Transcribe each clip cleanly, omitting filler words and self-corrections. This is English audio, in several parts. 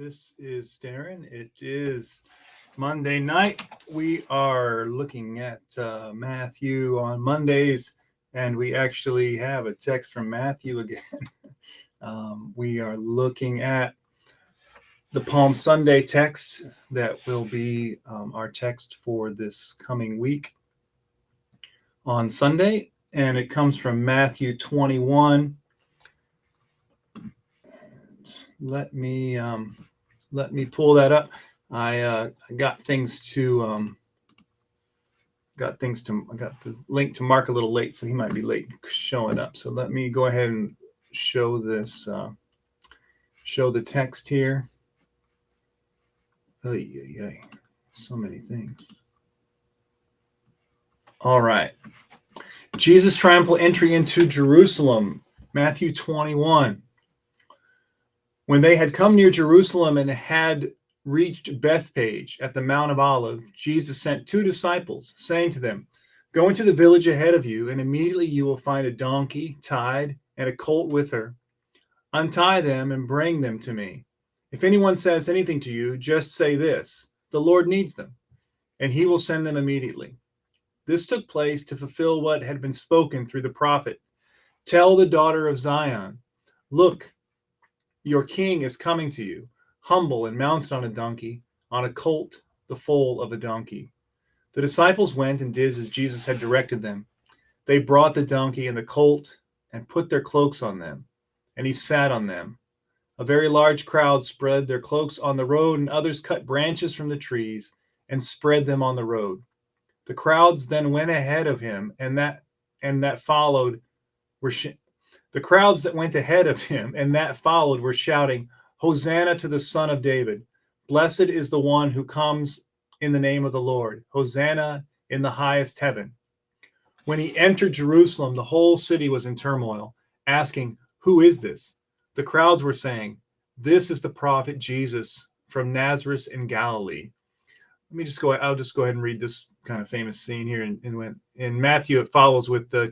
This is Darren. It is Monday night. We are looking at Matthew on Mondays, and we actually have a text from Matthew again. We are looking at the Palm Sunday text that will be our text for this coming week on Sunday, and it comes from Matthew 21. Let me pull that up. I got the link to Mark a little late, so he might be late showing up. So let me go ahead and show this, show the text here. So many things. All right. Jesus' triumphal entry into Jerusalem, Matthew 21. When they had come near Jerusalem and had reached Bethphage at the Mount of Olives, Jesus sent 2 disciples, saying to them, "Go into the village ahead of you, and immediately you will find a donkey tied and a colt with her. Untie them and bring them to me. If anyone says anything to you, just say this, 'The Lord needs them,' and he will send them immediately." This took place to fulfill what had been spoken through the prophet. "Tell the daughter of Zion, look, your king is coming to you, humble and mounted on a donkey, on a colt, the foal of a donkey." The disciples went and did as Jesus had directed them. They brought the donkey and the colt and put their cloaks on them, and he sat on them. A very large crowd spread their cloaks on the road, and others cut branches from the trees and spread them on the road. The crowds then went ahead of him, The crowds that went ahead of him and that followed were shouting, "Hosanna to the Son of David. Blessed is the one who comes in the name of the Lord. Hosanna in the highest heaven." When he entered Jerusalem, the whole city was in turmoil, asking, "Who is this?" The crowds were saying, "This is the prophet Jesus from Nazareth in Galilee." I'll just go ahead and read this kind of famous scene here. In Matthew, it follows with the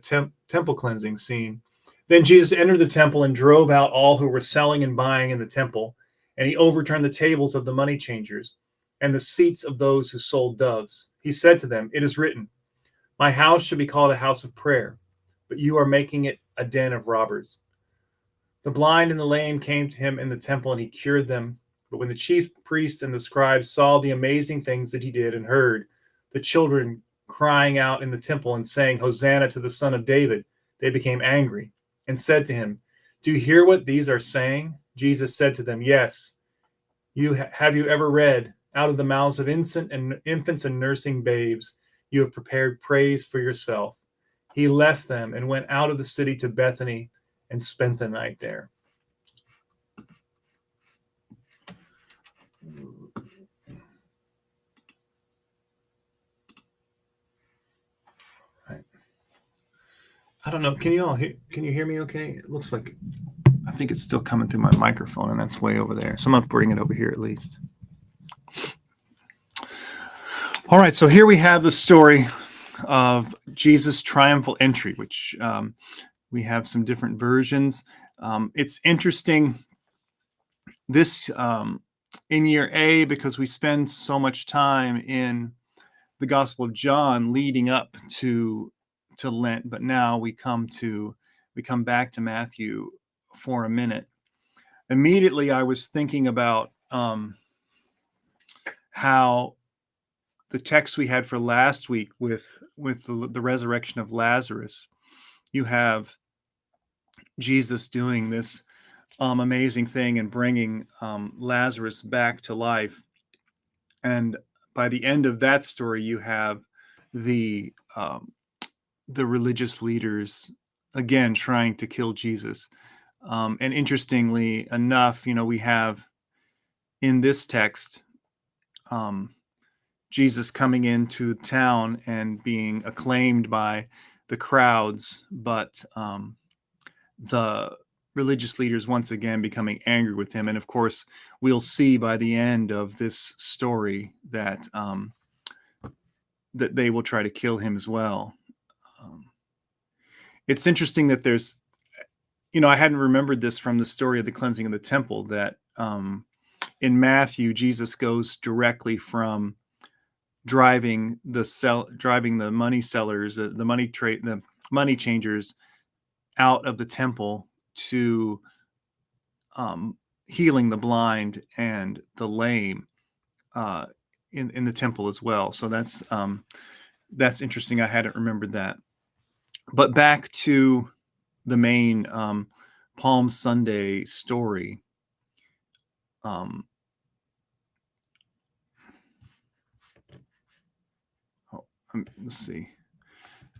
temple cleansing scene. Then Jesus entered the temple and drove out all who were selling and buying in the temple, and he overturned the tables of the money changers and the seats of those who sold doves. He said to them, "It is written, 'My house should be called a house of prayer,' but you are making it a den of robbers." The blind and the lame came to him in the temple, and he cured them. But when the chief priests and the scribes saw the amazing things that he did and heard the children crying out in the temple and saying, "Hosanna to the Son of David," they became angry and said to him, "Do you hear what these are saying?" Jesus said to them, "Yes. Have you ever read, 'Out of the mouths of infants and nursing babes, you have prepared praise for yourself'?" He left them and went out of the city to Bethany and spent the night there. I don't know. Can you hear me okay? It looks like, I think it's still coming through my microphone, and that's way over there. So I'm going to bring it over here at least. All right. So here we have the story of Jesus' triumphal entry, which we have some different versions. It's interesting this in year A, because we spend so much time in the Gospel of John leading up to Lent, but now we come back to Matthew for a minute. Immediately, I was thinking about how the text we had for last week with the resurrection of Lazarus, you have Jesus doing this amazing thing and bringing Lazarus back to life, and by the end of that story, you have the religious leaders again trying to kill Jesus. And interestingly enough, we have in this text Jesus coming into town and being acclaimed by the crowds, but the religious leaders once again becoming angry with him. And of course, we'll see by the end of this story that that they will try to kill him as well. It's interesting that I hadn't remembered this from the story of the cleansing of the temple, that in Matthew, Jesus goes directly from driving the money sellers, the money changers out of the temple to healing the blind and the lame in the temple as well. So that's interesting. I hadn't remembered that. But back to the main Palm Sunday story. Let's see.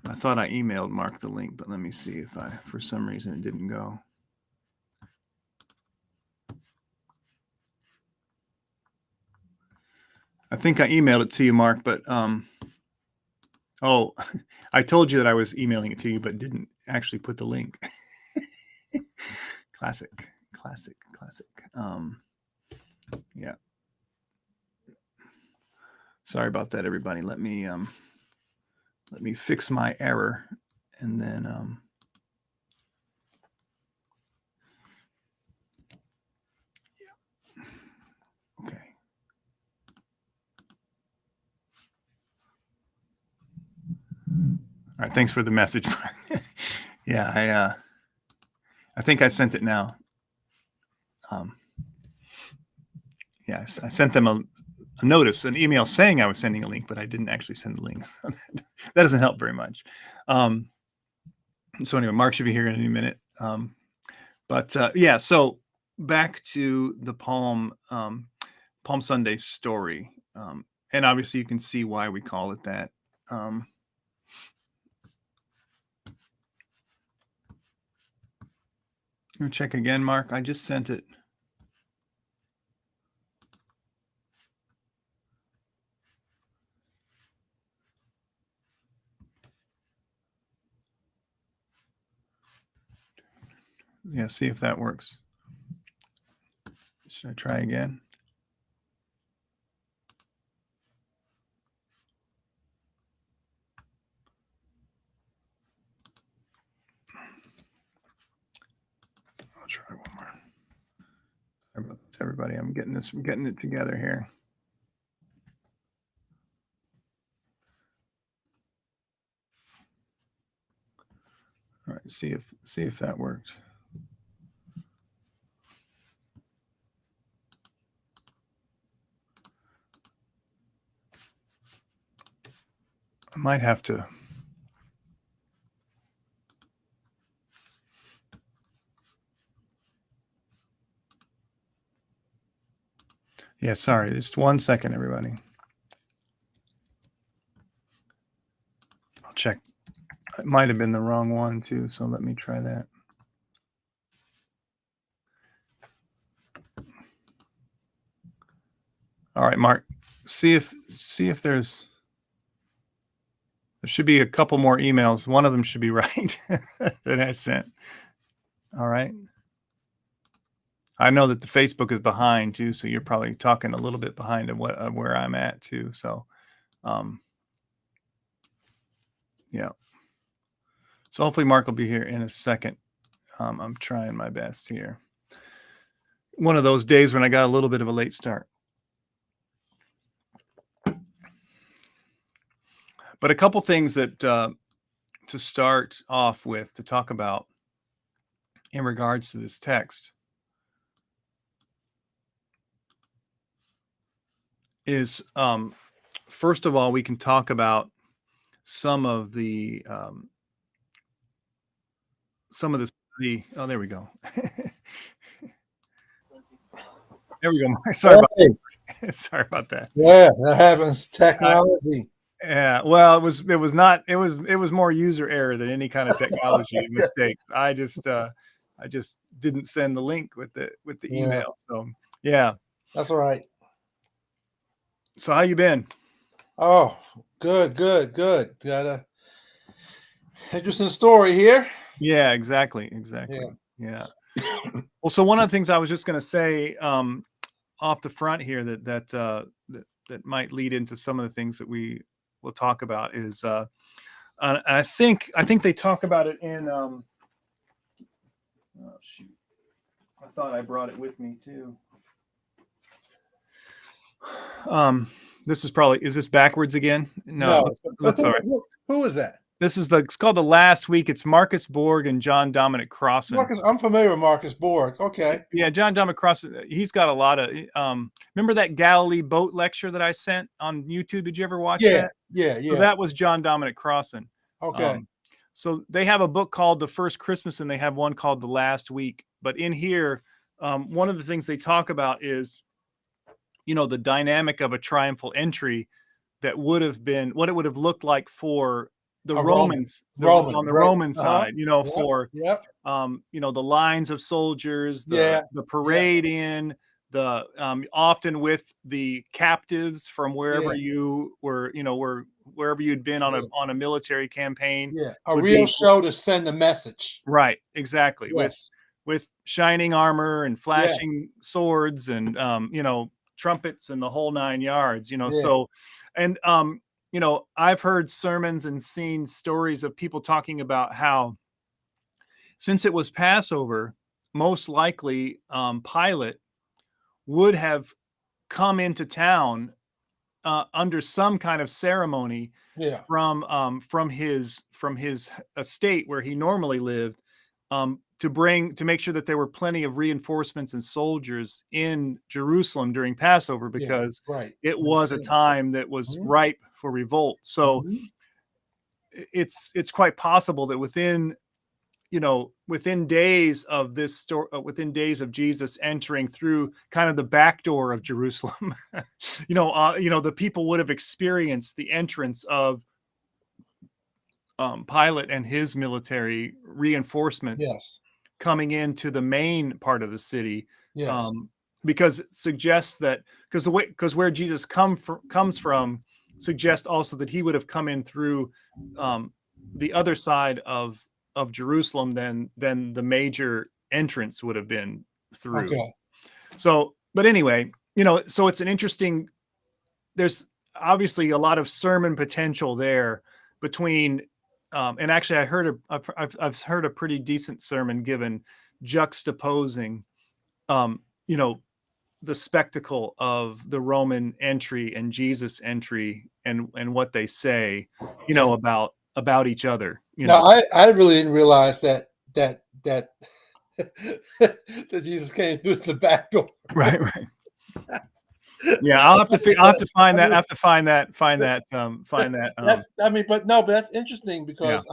I thought I emailed Mark the link, but let me see if for some reason it didn't go. I think I emailed it to you, Mark, but oh, I told you that I was emailing it to you, but didn't actually put the link. Classic. Yeah. Sorry about that, everybody. Let me fix my error, and then yeah. Okay. All right. Thanks for the message. Yeah, I think I sent it now. Yes, I sent them a notice, an email saying I was sending a link, but I didn't actually send the link. That doesn't help very much. So anyway, Mark should be here in any minute. But yeah, so back to the Palm Sunday story, and obviously you can see why we call it that. Check again, Mark. I just sent it. Yeah, see if that works. Should I try again? I'll try one more. Sorry about this, everybody. I'm getting it together here. All right, see if that worked. I might have to. Yeah, sorry. Just 1 second, everybody. I'll check. It might have been the wrong one too, so let me try that. All right, Mark. See if there should be a couple more emails. One of them should be right that I sent. All right. I know that the Facebook is behind too, so you're probably talking a little bit behind of where I'm at too. So, yeah. So hopefully Mark will be here in a second. I'm trying my best here. One of those days when I got a little bit of a late start. But a couple things that to start off with, to talk about in regards to this text is, first of all, we can talk about some of the oh, there we go. There we go. Sorry about that. Yeah, that happens. Technology. Yeah, well, it was more user error than any kind of technology mistakes. I just didn't send the link with the email. So yeah, that's all right. So how you been? Oh, good. Got a interesting story here. Yeah, exactly. Yeah. Well, so one of the things I was just going to say off the front here that might lead into some of the things that we will talk about is I think they talk about it in oh shoot, I thought I brought it with me too. This is probably, is this backwards again? No, No. looks all right. Who is that? It's called The Last Week. It's Marcus Borg and John Dominic Crossan. Marcus, I'm familiar with Marcus Borg. Okay. Yeah, John Dominic Crossan. He's got a lot of. Remember that Galilee boat lecture that I sent on YouTube? Did you ever watch that? Yeah. So that was John Dominic Crossan. Okay. So they have a book called The First Christmas, and they have one called The Last Week. But in here, one of the things they talk about is, the dynamic of a triumphal entry that would have been what it would have looked like for the Romans, on the Roman side, for the lines of soldiers, the parade in, the often with the captives from wherever you were, wherever you'd been on a military campaign. Yeah, a real show to send a message. Right, exactly. Yes. With shining armor and flashing swords and trumpets and the whole 9 yards. So, and I've heard sermons and seen stories of people talking about how, since it was Passover, most likely Pilate would have come into town under some kind of ceremony from his estate where he normally lived, to make sure that there were plenty of reinforcements and soldiers in Jerusalem during Passover, because it was a time that was ripe for revolt. So it's quite possible that within days of this story, within days of Jesus entering through kind of the back door of Jerusalem, the people would have experienced the entrance of Pilate and his military reinforcements coming into the main part of the city, because it suggests that, because where Jesus comes from suggests also that he would have come in through the other side of Jerusalem than the major entrance would have been through. So, but anyway, so it's an interesting. There's obviously a lot of sermon potential there between. And actually, I've heard a pretty decent sermon given juxtaposing, the spectacle of the Roman entry and Jesus entry, and what they say, about each other. No, I really didn't realize that that Jesus came through the back door. Right. Yeah, I'll have to find that. I have to find that. But that's interesting because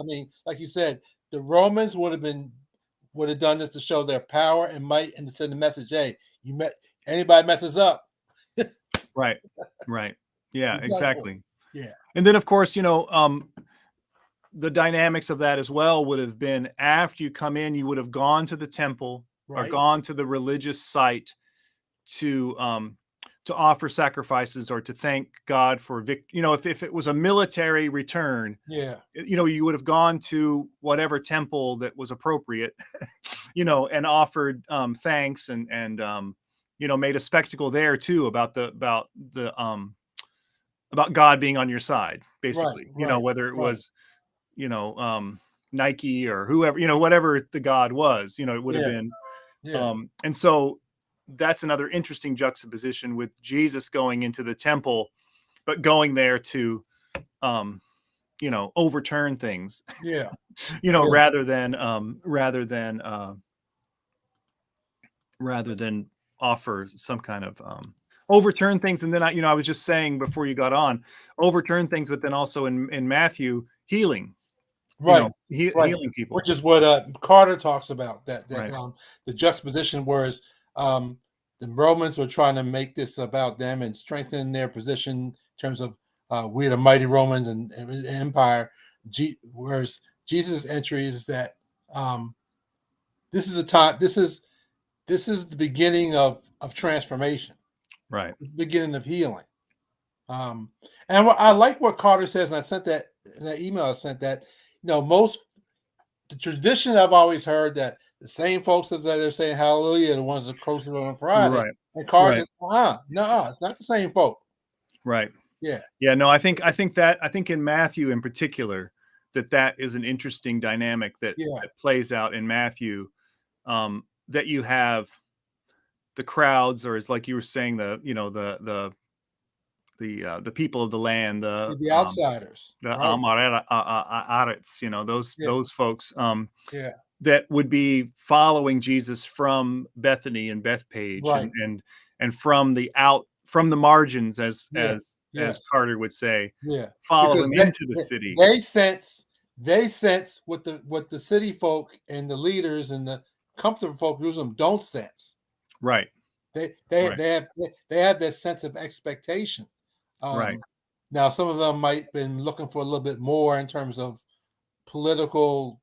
like you said, the Romans would have done this to show their power and might and to send the message. Hey, anybody messes up. Right. Yeah, exactly. Yeah. And then of course, the dynamics of that as well would have been, after you come in, you would have gone to the temple or gone to the religious site to offer sacrifices or to thank God for victory. If it was a military return, you would have gone to whatever temple that was appropriate, and offered thanks and made a spectacle there too about God being on your side, basically. Whether it was Nike or whoever, whatever the God was, it would have been. And so that's another interesting juxtaposition with Jesus going into the temple, but going there to, overturn things, rather than offer some kind of, overturn things. And then I was just saying before you got on, overturn things, but then also in Matthew, healing. Healing people, which is what Carter talks about, that the juxtaposition, whereas the Romans were trying to make this about them and strengthen their position in terms of we're the mighty Romans and empire, whereas Jesus' entry is that this is a time, this is the beginning of transformation, right? The beginning of healing. And I like what Carter says, and I sent that in that email. I sent that. The tradition I've always heard that the same folks that are saying hallelujah are the ones that close on Friday. Right. And Carter says, no, it's not the same folk. Right. Yeah. Yeah. No, I think in Matthew in particular, that is an interesting dynamic that plays out in Matthew, that you have the crowds, or is like you were saying, the the people of the land, The outsiders, the right? Arets, Yeah, those folks yeah, that would be following Jesus from Bethany and Bethpage, right. and from the margins, as Yeah, yes, Carter would say, yeah. follow Because him into the city. they sense what the city folk and the leaders and the comfortable folk of Jerusalem don't sense. Right, They right, they have that sense of expectation. right, Now, some of them might have been looking for a little bit more in terms of political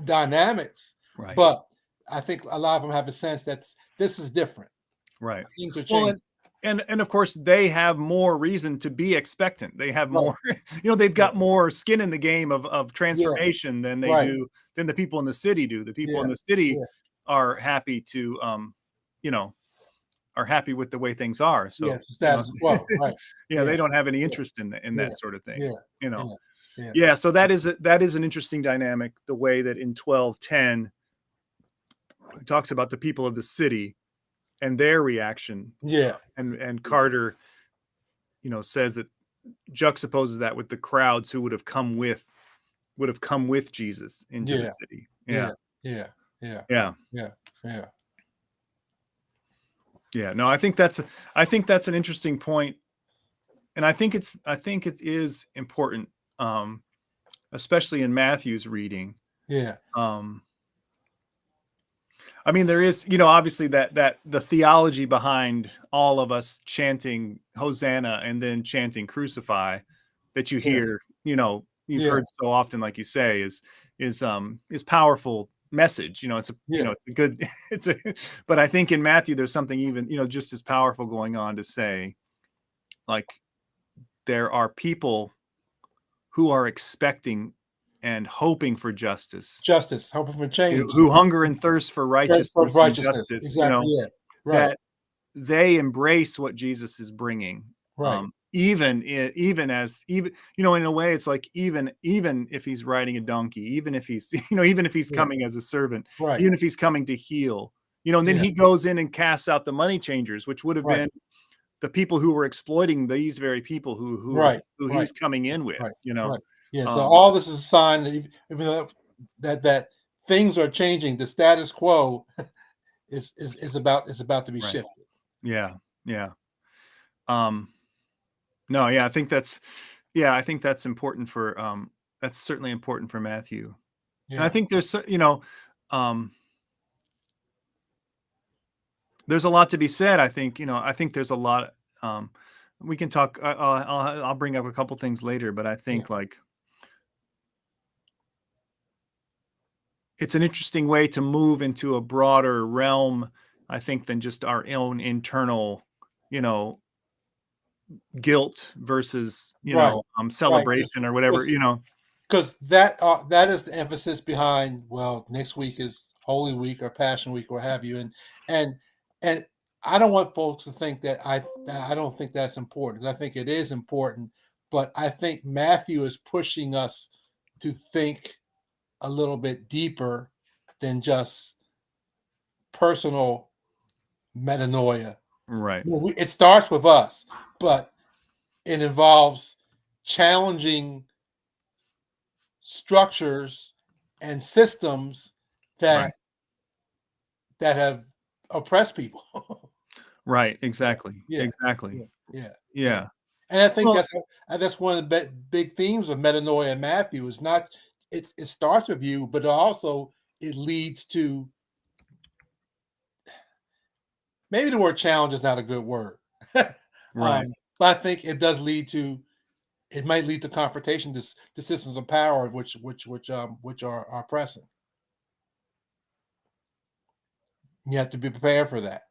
dynamics, right, but I think a lot of them have a sense that this is different. right. Things are Well, changing. and of course they have more reason to be expectant. They have Right. more, they've Yeah. got more skin in the game of Yeah. transformation than Right. the people in the city do. The people in Yeah. the city Yeah. are happy to, you know, are happy with the way things are. Yeah. So, Status quo. Right. they Yeah. don't have any Yeah. interest in Yeah. that sort of thing, Yeah. you know. Yeah. Yeah. Yeah, so that is an interesting dynamic, the way that in 12:10 it talks about the people of the city and their reaction. Yeah. And Carter, says that, juxtaposes that with the crowds who would have come with Jesus into the Yeah. city. Yeah. Yeah. Yeah. Yeah. Yeah. Yeah. Yeah. Yeah. No, I think that's an interesting point. And I think it is important, especially in Matthew's reading. Yeah. I mean, there is, obviously that the theology behind all of us chanting Hosanna and then chanting Crucify, that you Yeah. hear, you've Yeah. heard so often, like you say, is powerful message. It's Yeah. it's a good, but I think in Matthew there's something even, just as powerful going on, to say, like, there are people who are expecting and hoping for justice, Justice, hoping for change. who hunger and thirst for For righteousness and righteousness. justice, Exactly. Yeah. Right. that they embrace what Jesus is bringing. Right. Even in a way, it's like, even if he's riding a donkey, even if he's even if he's Yeah. coming as a servant, Right. even if he's coming to heal, and then Yeah. he goes in and casts out the money changers, which would have Right. been the people who were exploiting these very people Right. who Right. he's coming in with. Right. Right. Yeah. So Um, all this is a sign that even though that things are changing, the status quo is about to be Right. shifted. Yeah, yeah. No, yeah, I think that's important for, that's certainly important for Matthew. And I Yeah. think there's a lot to be said. I think there's a lot, we can talk, I'll bring up a couple things later, but I think, like, it's an interesting way to move into a broader realm, I think, than just our own internal, guilt versus, Right. celebration or whatever, Because that is the emphasis behind, well, next week is Holy Week or Passion Week or have you, and I don't want folks to think that I don't think that's important. I think it is important, but I think Matthew is pushing us to think a little bit deeper than just personal metanoia. Right. It starts with us, but it involves challenging structures and systems that have oppressed people. Right. Exactly. Yeah. Exactly. Yeah. Yeah. And I think Well, that's one of the big themes of metanoia in Matthew. Is not it starts with you, but also it leads to, maybe the word challenge is not a good word. right. But I think it does lead to, it might lead to confrontation to systems of power which are pressing. You have to be prepared for that.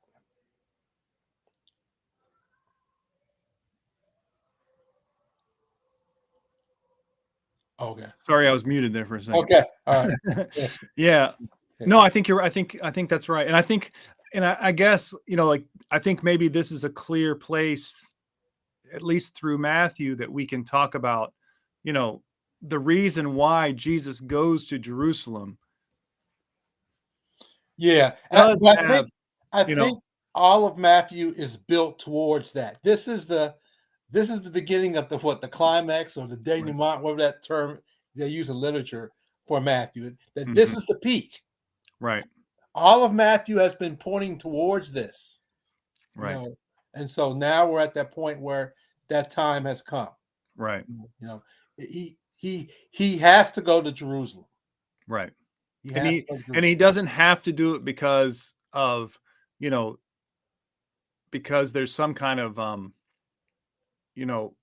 Okay. Sorry, I was muted there for a second. Okay. All right. Yeah. No, I think I think that's right. And I guess, like, I think maybe this is a clear place, at least through Matthew, that we can talk about, the reason why Jesus goes to Jerusalem. Yeah. I think all of Matthew is built towards that. This is the This is the beginning of the climax or the denouement, whatever that term they use in literature for Matthew. That this is the peak. Right. All of Matthew has been pointing towards this. Right. You know? And so now we're at that point where that time has come. Right. You know, he has to go to Jerusalem. Right. And he doesn't have to do it because of, you know, because there's some kind of you know,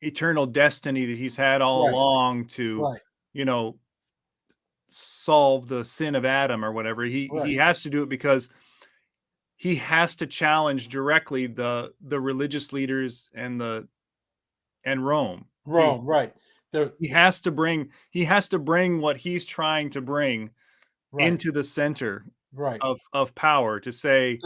eternal destiny that he's had all along to, you know, solve the sin of Adam or whatever. He has to do it because he has to challenge directly the religious leaders and Rome. Right. He has to bring what he's trying to bring into the center of power to say,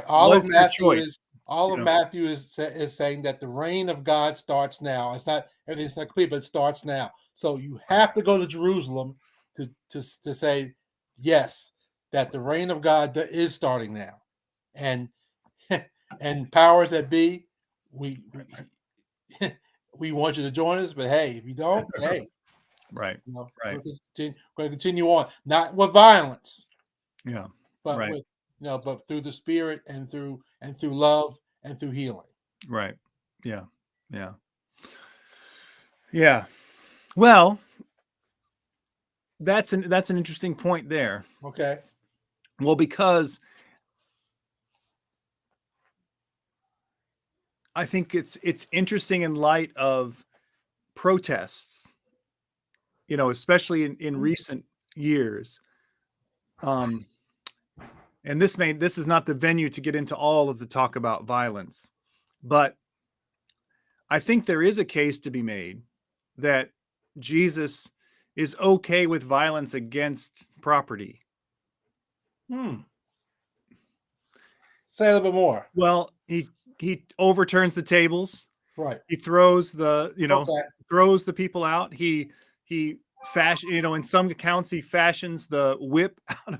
all of Matthew is saying that the reign of God starts now. It's not everything's not complete, but it starts now. So you have to go to Jerusalem to say yes, that the reign of God is starting now, and powers that be, we want you to join us, but hey, if you don't, hey, right, you know, we're going to continue on, not with violence, but with but through the Spirit and through love and through healing. Right. Yeah. Well, that's an interesting point there. Okay. Well, because I think it's interesting in light of protests, you know, especially in recent years. And this is not the venue to get into all of the talk about violence, but I think there is a case to be made that Jesus is okay with violence against property. Say a little bit more. Well, he overturns the tables. Right. He throws throws the people out. He fashion, you know, in some accounts he fashions the whip out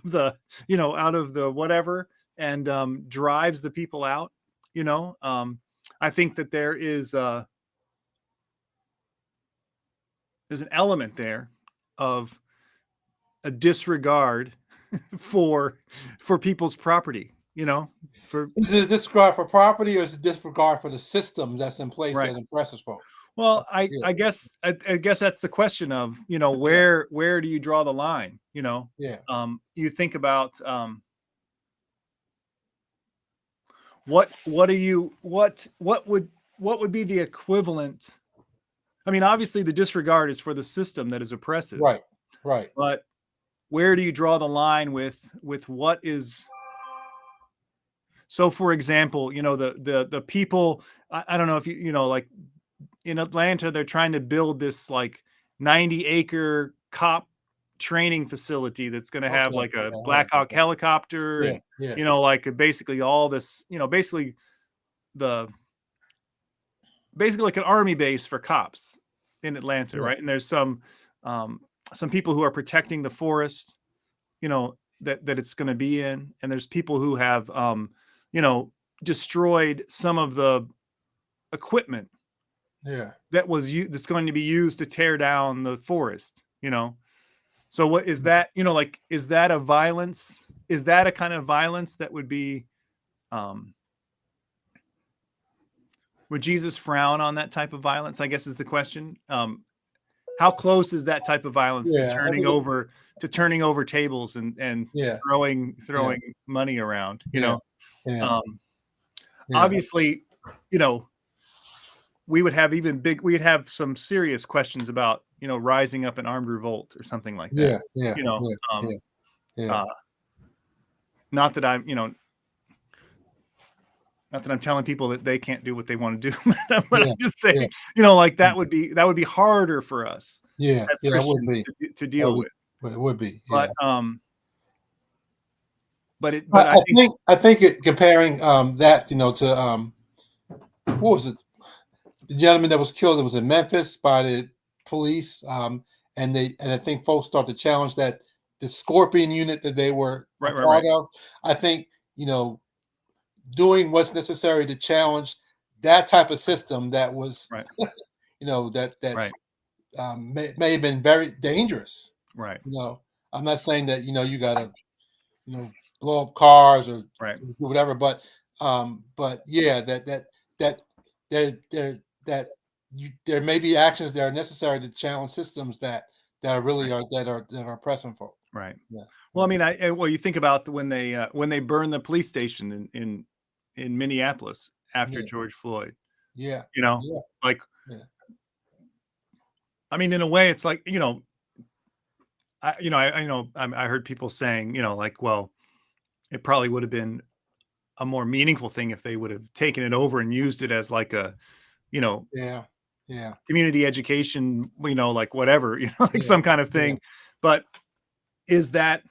of the whatever and drives the people out. You know, I think that there's an element there of a disregard for people's property. You know, is it a disregard for property, or is it disregard for the system that's in place that oppresses folks? Well, I guess that's the question of, you know, where do you draw the line? You know, you think about what would be the equivalent? I mean, obviously the disregard is for the system that is oppressive. Right. But where do you draw the line with what is? So, for example, you know, the people, I don't know if you know, like in Atlanta, they're trying to build this like 90-acre cop training facility that's going to have like a Black Hawk helicopter and, you know, like basically all this, you know, basically like an army base for cops in Atlanta. Right. And there's some people who are protecting the forest, you know, that it's going to be in. And there's people who have, you know, destroyed some of the equipment that's going to be used to tear down the forest, you know. So what is that, you know, like, is that a violence? Is that a kind of violence that would be, would Jesus frown on that type of violence, I guess is the question. How close is that type of violence to turning over tables and throwing money around, you know? Obviously, you know, we'd have some serious questions about, you know, rising up an armed revolt or something like that. Not that I'm, you know, not that I'm telling people that they can't do what they want to do, but I'm just saying, you know, like that would be harder for us as Christians to deal with. It would be. But I think comparing that, you know, to what was it? The gentleman that was killed, it was in Memphis by the police, and I think folks start to challenge that the Scorpion unit that they were part of. I think, you know, doing what's necessary to challenge that type of system that was, right, that right, may have been very dangerous. right, I'm not saying that you got to blow up cars or right, do whatever, but yeah, that there that there may be actions that are necessary to challenge systems that really right, that are oppressing folk. right. Yeah, Well, I yeah, mean, well, you think about when they burned the police station in Minneapolis after yeah, George Floyd. yeah, You know, yeah, like, yeah, I mean, in a way, it's like, I heard people saying, like, well, it probably would have been a more meaningful thing if they would have taken it over and used it as like a, you know, yeah, yeah, community education, like whatever, like yeah, some kind of yeah. thing. But is that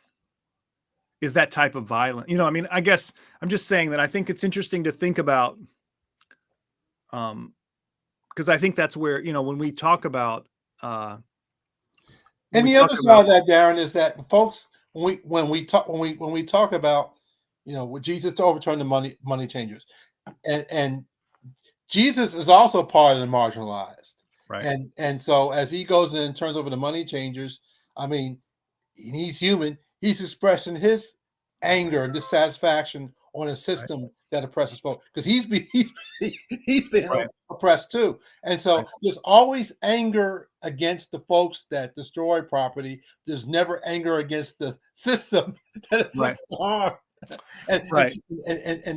type of violent? I mean, I guess I'm just saying that I think it's interesting to think about, because I think that's where, when we talk about, uh, when And we the talk other side about, of that, Darren, is that folks, when we talk about, with Jesus to overturn the money changers, and Jesus is also part of the marginalized, right, and so as he goes in and turns over the money changers, I mean, he's human. He's expressing his anger and dissatisfaction on a right, system that oppresses folks because he's been right, oppressed too. And right, so there's always anger against the folks that destroy property. There's never anger against the system that right, inflicts the harm. And and right,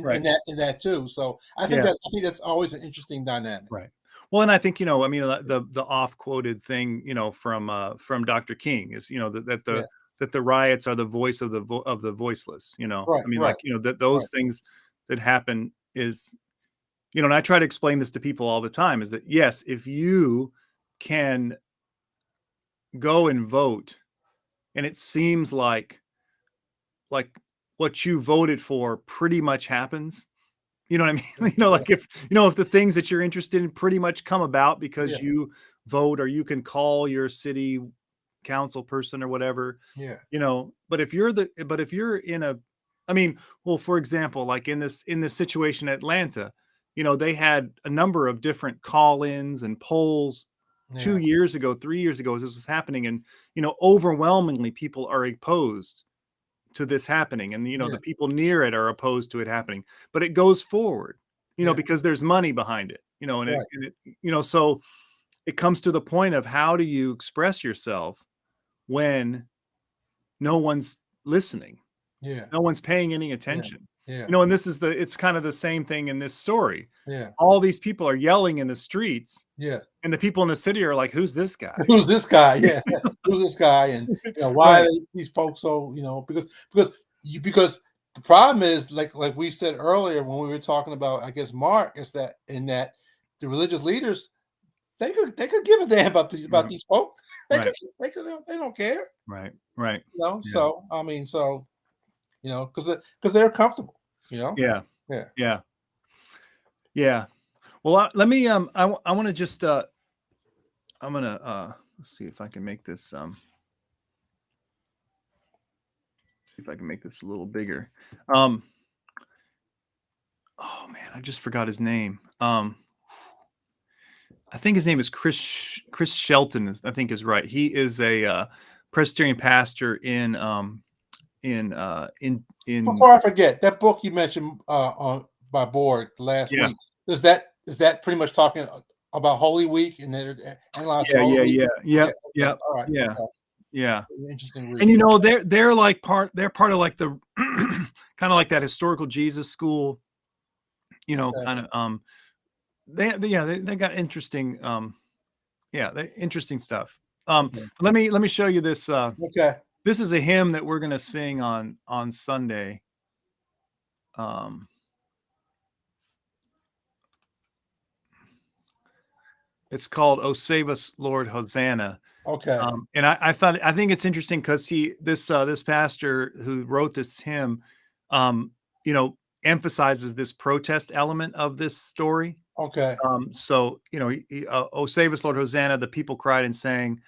right, and that too. So yeah, I think that's always an interesting dynamic. right. Well, and I think, I mean, the off quoted thing, from Dr. King is, Yeah. that the riots are the voice of of the voiceless. Right. I mean, Right. like, that Right. those things that happen is, and I try to explain this to people all the time, is that yes, if you can go and vote, and it seems like what you voted for pretty much happens. You know what I mean? Yeah. Like, if the things that you're interested in pretty much come about because Yeah. you vote, or you can call your city council person or whatever, Yeah. but if you're in a, I mean, well, for example, like in this situation in Atlanta, they had a number of different call-ins and polls Yeah. 2 years ago, 3 years ago, as this was happening. And, overwhelmingly people are opposed to this happening. And, Yeah. the people near it are opposed to it happening, but it goes forward, Yeah. because there's money behind it, and Right. so it comes to the point of how do you express yourself when no one's listening, Yeah. no one's paying any Yeah. attention, Yeah. and it's kind of the same thing in this story. Yeah. All these people are yelling in the streets, Yeah. and the people in the city are like, who's this guy? Who's this guy? Yeah. Who's this guy? And why Right, are these folks so, because the problem is like we said earlier when we were talking about, I guess, Mark, is that in that the religious leaders, they could give a damn about right, these folks. right, They don't care. right, right. Yeah, So I mean, because they're comfortable, yeah, Yeah. yeah, yeah. Well, let me I want to just I'm gonna let's see if I can make this see if I can make this a little bigger. Um oh man, I just forgot his name. I think his name is Chris Shelton, I think is right. He is a Presbyterian pastor in Before I forget, that book you mentioned on by Borg last yeah. week, is that pretty much talking about Holy Week and analyzing Yeah, Holy yeah, Week? yeah. Yeah. Yep, Okay. yep, All right. yeah, Okay. yeah. Interesting And read. they're like they're part of like the kind of like that historical Jesus school, Okay. kind of they got interesting interesting stuff. Okay. Let me show you this Okay. this is a hymn that we're going to sing on Sunday. It's called "Oh Save Us, Lord, Hosanna." Okay. And I think it's interesting because this pastor who wrote this hymn, um, emphasizes this protest element of this story. Okay. So, "Oh, save us, Lord, Hosanna," the people cried and sang.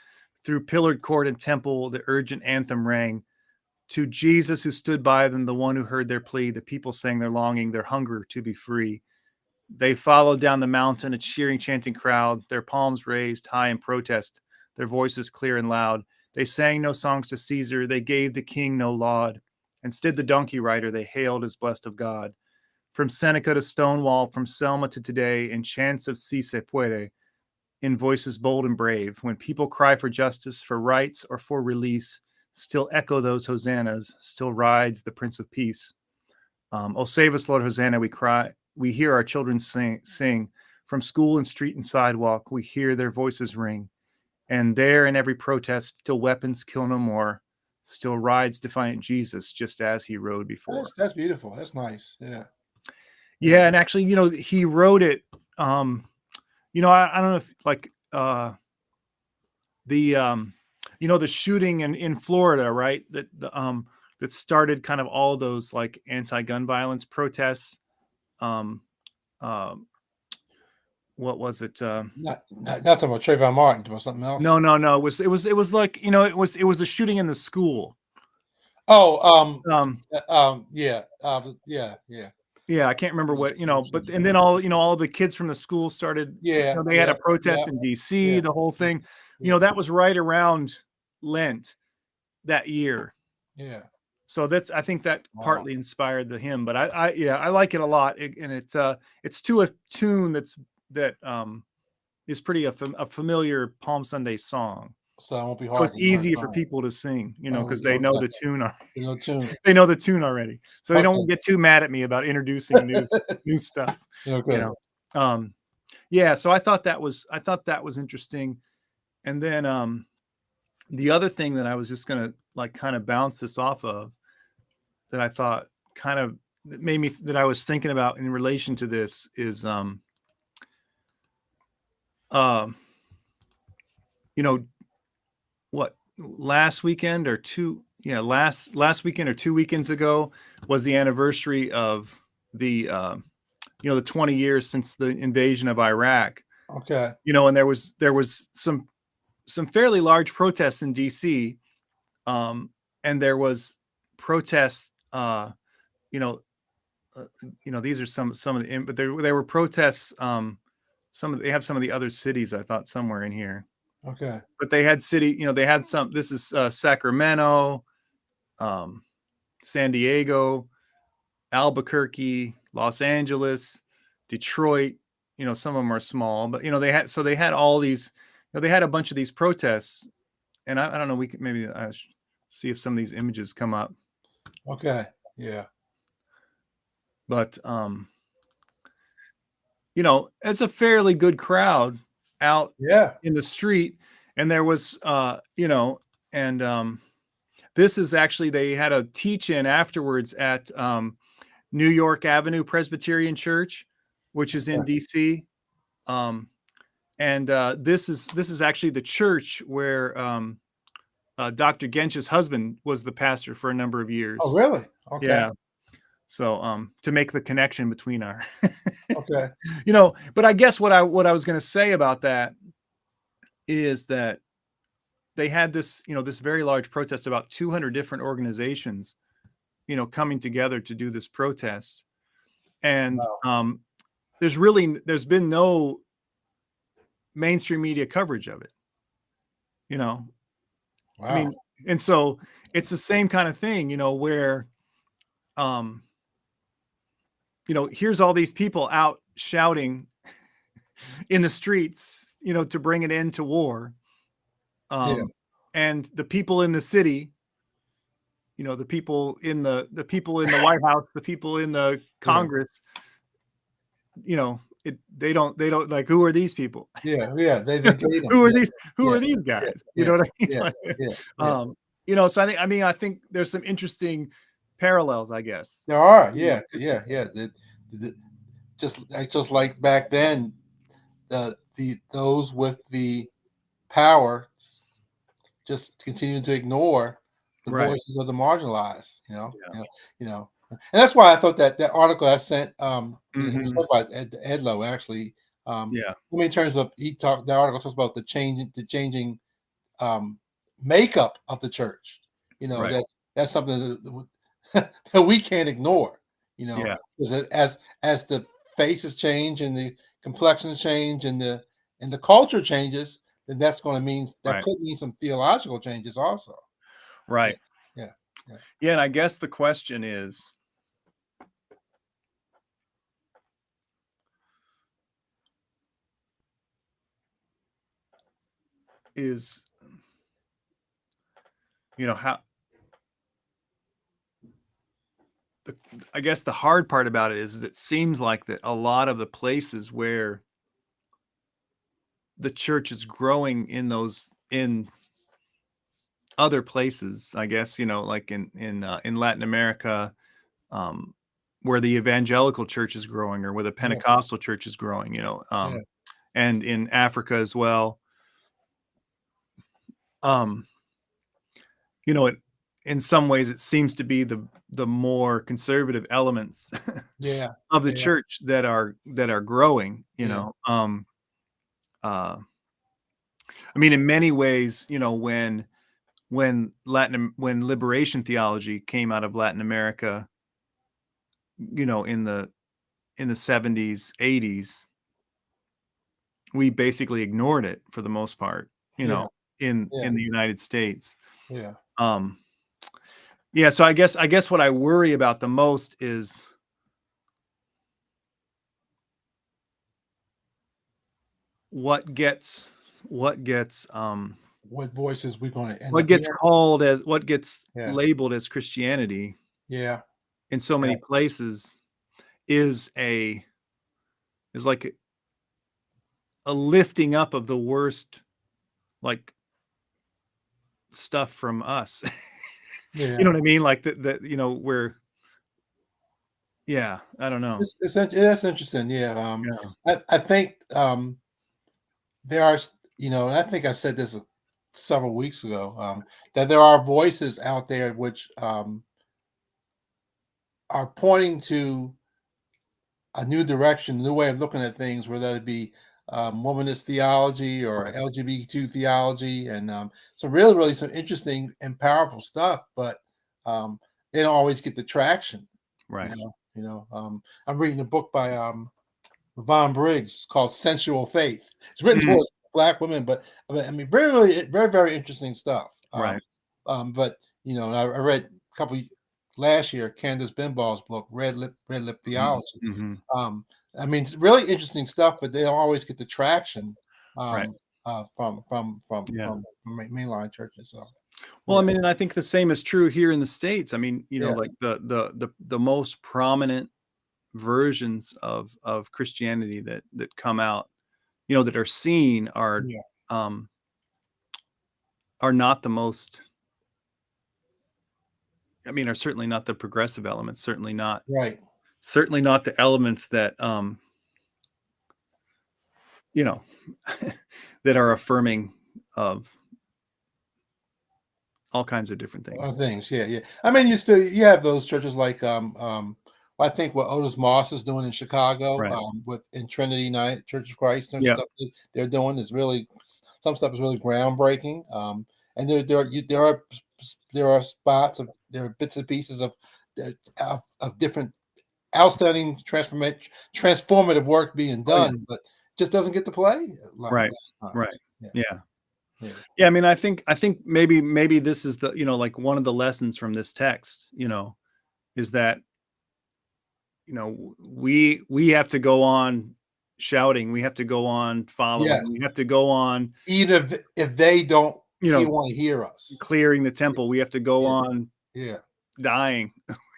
Through pillared court and temple, the urgent anthem rang. To Jesus who stood by them, the one who heard their plea, the people sang their longing, their hunger to be free. They followed down the mountain, a cheering, chanting crowd, their palms raised high in protest, their voices clear and loud. They sang no songs to Caesar, they gave the king no laud. Instead, the donkey rider they hailed as blessed of God. From Seneca to Stonewall, from Selma to today, in chants of Si se puede, in voices bold and brave, when people cry for justice, for rights, or for release, still echo those hosannas, still rides the Prince of Peace. Oh, save us, Lord, Hosanna, we cry. We hear our children sing. From school and street and sidewalk, we hear their voices ring. And there in every protest, still weapons kill no more, still rides defiant Jesus, just as he rode before. That's beautiful. That's nice. Yeah. Yeah, and actually, he wrote it. I don't know if like the shooting in Florida, right? That started kind of all those like anti-gun violence protests. What was it? Not talking about Trayvon Martin, about something else. No. It was like it was the shooting in the school. Oh, yeah. Yeah, I can't remember what, but and then all the kids from the school started, they had a protest in DC, the whole thing, that was right around Lent that year. Yeah. So I think that partly inspired the hymn, but I like it a lot. And it's to a tune that is pretty a familiar Palm Sunday song. So it won't be hard. So it's easy for people to sing, because they know the tune. They know the tune already, so they don't get too mad at me about introducing new stuff. Okay. Yeah. So I thought that was interesting, and then the other thing that I was just gonna like kind of bounce this off of, that I thought kind of made me that I was thinking about in relation to this is what last weekend or last weekend or 2 weekends ago was the anniversary of the the 20 years since the invasion of Iraq. Okay. And there was some fairly large protests in DC, and there was protests these are some of the, but there were protests, they have some of the other cities, I thought, somewhere in here. Okay. But they had they had some, this is Sacramento, San Diego, Albuquerque, Los Angeles, Detroit. Some of them are small, but they had all these, they had a bunch of these protests, and I don't know, we could maybe see if some of these images come up. Okay. Yeah. But it's a fairly good crowd out in the street. And there was, this is actually, they had a teach-in afterwards at New York Avenue Presbyterian Church, which is in DC. This is actually the church where Dr. Gench's husband was the pastor for a number of years. Oh, really? Okay. Yeah. So to make the connection between our okay. But I guess what I was going to say about that is that they had this, this very large protest, about 200 different organizations, coming together to do this protest. And there's been no mainstream media coverage of it. Wow. I mean, and so it's the same kind of thing, where here's all these people out shouting in the streets, to bring an end to war. And the people in the city, the people in the White House, the people in the Congress, they don't like, who are these people? Yeah. They who are these guys? You know what I mean? So I think there's some interesting parallels, I guess. There are. Yeah. Just like back then, those with the power just continue to ignore the voices of the marginalized, and that's why I thought that article I sent, by Edlow, actually, in terms of the article talks about the changing makeup of the church, that's something that we can't ignore, because as the faces change and the complexions change and the culture changes, then that's going to mean that could mean some theological changes also. Right. Yeah. Yeah, and I guess the question is, how I guess the hard part about it is it seems like that a lot of the places where the church is growing in other places, I guess, like in Latin America, where the evangelical church is growing, or where the Pentecostal church is growing, and in Africa as well. In some ways, it seems to be the more conservative elements of the church that are growing. I mean, in many ways, when liberation theology came out of Latin America, in the 70s, 80s, we basically ignored it for the most part, in the United States. Yeah. So I guess what I worry about the most is what gets what voices we're going to end what up gets hearing. called as what gets labeled as Christianity in so many places is like a lifting up of the worst, like, stuff from us. You know what I mean? Like that we're I don't know. That's interesting. I think there are, and I think I said this several weeks ago, that there are voices out there which are pointing to a new direction, a new way of looking at things, whether it be womanist theology or LGBT theology, and so really some interesting and powerful stuff, but they don't always get the traction. Right. I'm reading a book by Von Briggs called Sensual Faith. It's written for Black women, but I mean, very, very interesting stuff. Right. But I read a couple last year Candace Benball's book, Red Lip Theology. I mean, it's really interesting stuff, but they don't always get the traction from mainline churches. So, well, I mean, and I think the same is true here in the States. I mean, like the most prominent versions of Christianity that come out, that are seen are not the most. I mean, are certainly not the progressive elements. Certainly not. Right. Certainly not the elements that that are affirming of all kinds of different things. I mean, you have those churches like I think what Otis Moss is doing in Chicago, in Trinity United Church of Christ, and stuff that they're doing is really, some stuff is really groundbreaking. And there are spots there are bits and pieces of different outstanding transformative work being done, but just doesn't get to play. Right. Yeah. I mean, I think maybe this is the, like one of the lessons from this text, is that, we have to go on shouting, we have to go on following, we have to go on, even if they don't want to hear us, clearing the temple, we have to go on dying.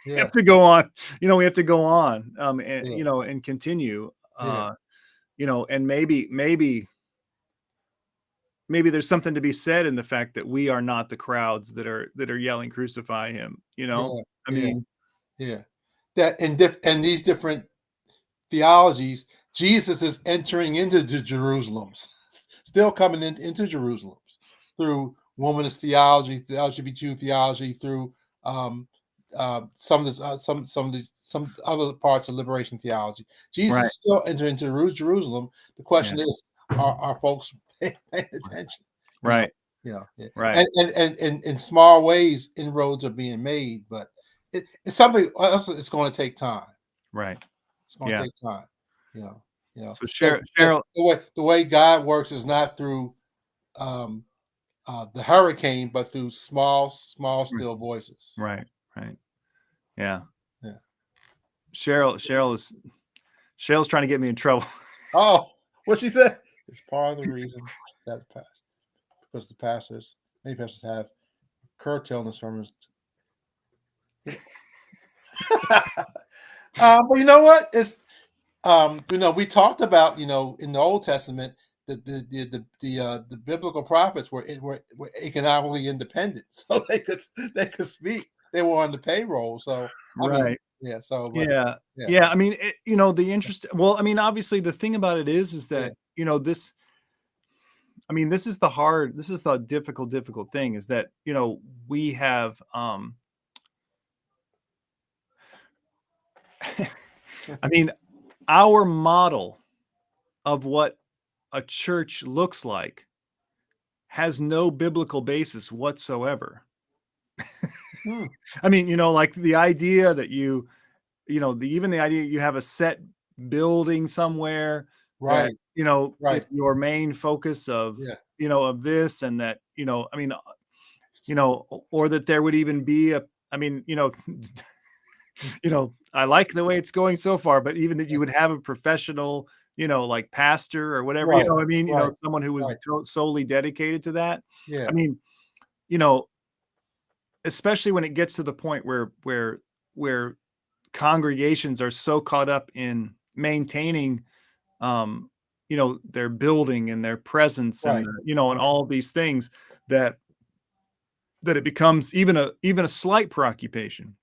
We have to go on, we have to go on, and and continue, and maybe there's something to be said in the fact that we are not the crowds that are yelling crucify him. I mean, that in these different theologies, Jesus is entering into Jerusalem, still coming into Jerusalem through womanist theology, the LGBT theology, through some other parts of liberation theology. Jesus is still entering into Jerusalem. The question is, are folks paying attention? Right. And in small ways, inroads are being made, but it's something else. It's going to take time. Right. It's going to take time. So So Cheryl, the way God works is not through the hurricane, but through small still voices. right, yeah. Yeah. Cheryl's trying to get me in trouble. Oh, what she said? It's part of the reason that because many pastors have curtailed the sermons. But you know what? It's we talked about in the Old Testament the biblical prophets were economically independent, so they could speak. They were on the payroll, so I mean, Right. but Yeah. I mean, the interest. Well, I mean, obviously, the thing about it is that this. I mean, this is the difficult thing is that we have. I mean, our model of what a church looks like has no biblical basis whatsoever. I mean, like the idea that even the idea you have a set building somewhere that, right, it's your main focus of, of this and that, I mean, or that there would even be I mean, I like the way it's going so far, but even that you would have a professional, like pastor or whatever, I mean, someone who was solely dedicated to that. Yeah. I mean, especially when it gets to the point where congregations are so caught up in maintaining, their building and their presence and, and all these things that it becomes even a slight preoccupation.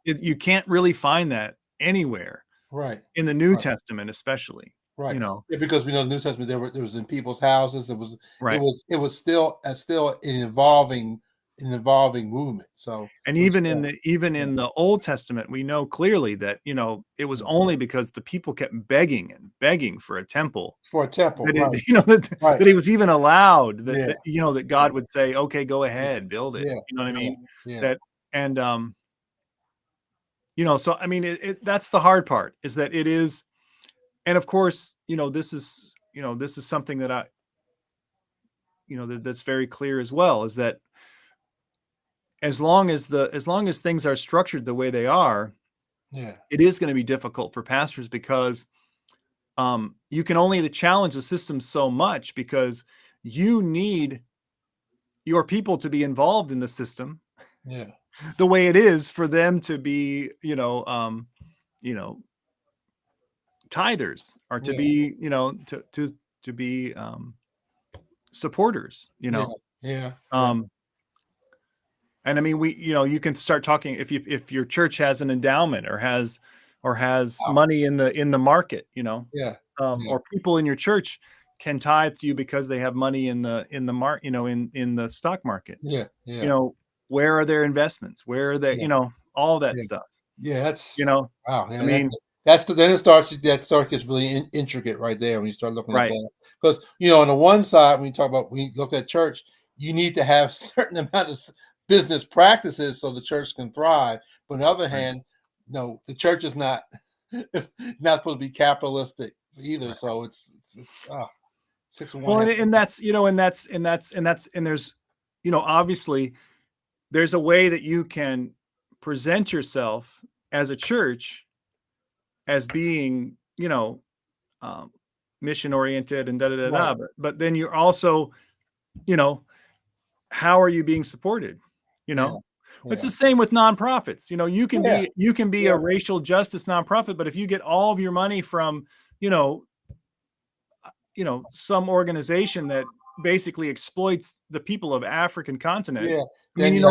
You can't really find that anywhere. In the New Testament, especially. Yeah, because we know the New Testament there was in people's houses. It was still an evolving movement. So and even in the Old Testament, we know clearly that it was only because the people kept begging for a temple. That he was even allowed that that God would say, okay, go ahead, build it. You know what I mean? That and so I mean that's the hard part is that it is, and of course this is something that I that's very clear as well, is that as long as things are structured the way they are, it is going to be difficult for pastors because you can only challenge the system so much because you need your people to be involved in the system the way it is for them to be tithers or to be to be supporters. And I mean, you can start talking if your church has an endowment or has money in the market, or people in your church can tithe to you because they have money in the in the stock market. Where are their investments? Where are they? All that stuff. That's wow. I mean, then it starts gets really intricate right there when you start looking at that. Because on the one side, when you look at church, you need to have certain amount of business practices so the church can thrive. But on the other hand, no, the church is not not supposed to be capitalistic either. So it's 6 and 1. Well, and that's and there's obviously there's a way that you can present yourself as a church as being mission oriented and but then you're also how are you being supported? It's the same with nonprofits. You can be a racial justice nonprofit, but if you get all of your money from some organization that basically exploits the people of African continent, I mean,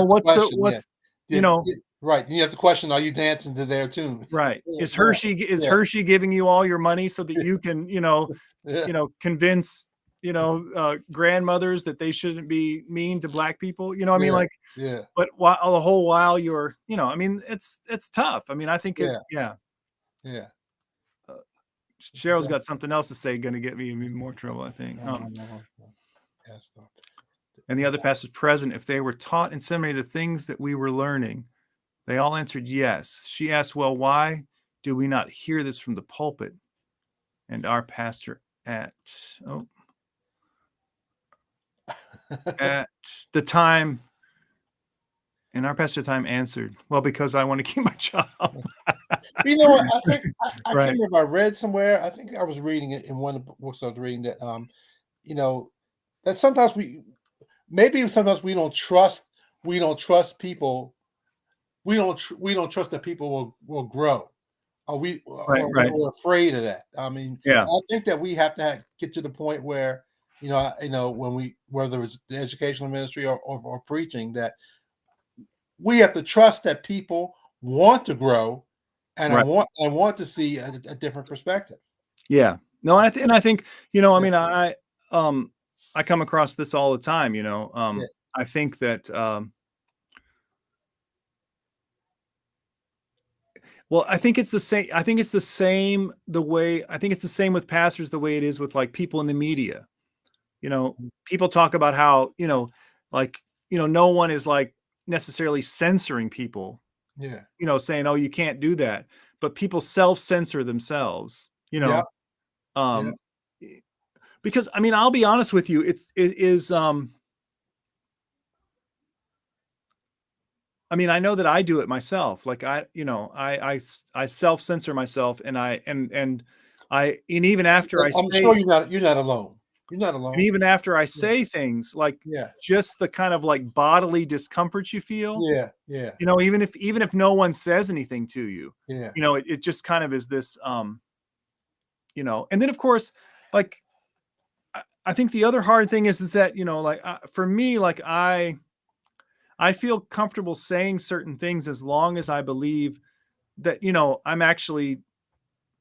right. You have to question, are you dancing to their tune? Right. Is Hershey giving you all your money so that you can, convince, grandmothers that they shouldn't be mean to black people? I mean, but the whole while you're, I mean, it's tough. I mean, I think Cheryl's got something else to say, going to get me in more trouble, I think. And the other pastors present, if they were taught in seminary the things that we were learning, they all answered yes. She asked, well, why do we not hear this from the pulpit? and our pastor at at the time. And our pastor at the time answered, well, because I want to keep my job. You know what? I think I Right. can't remember. I read somewhere. I think I was reading it in one of the books I was reading that you know, that sometimes sometimes we don't trust people. We don't trust that people will grow. Or Right. we're afraid of that. I mean, Yeah. I think that we have to get to the point where when whether it's the educational ministry or preaching, that we have to trust that people want to grow and Right. I want to see a different perspective. Yeah. No, I think, I Yeah. mean, I come across this all the time, Yeah. I think that, well, I think it's the same. I think it's the same with pastors, the way it is with like people in the media. People talk about how, like, no one is like necessarily censoring people, Yeah. saying, oh, you can't do that. But people self-censor themselves, Yeah. Yeah. um, because I mean, I'll be honest with you, it is, I mean, I know that I do it myself. Like I self-censor myself, and even after I I'm say, sure you're not alone. You're not and alone. even after I Yeah. say things, like Yeah. just the kind of like bodily discomfort you feel, Yeah. Yeah. even if no one says anything to you, Yeah. it just kind of is this, and then of course, like, I think the other hard thing is that, like, for me, like I feel comfortable saying certain things as long as I believe that, I'm actually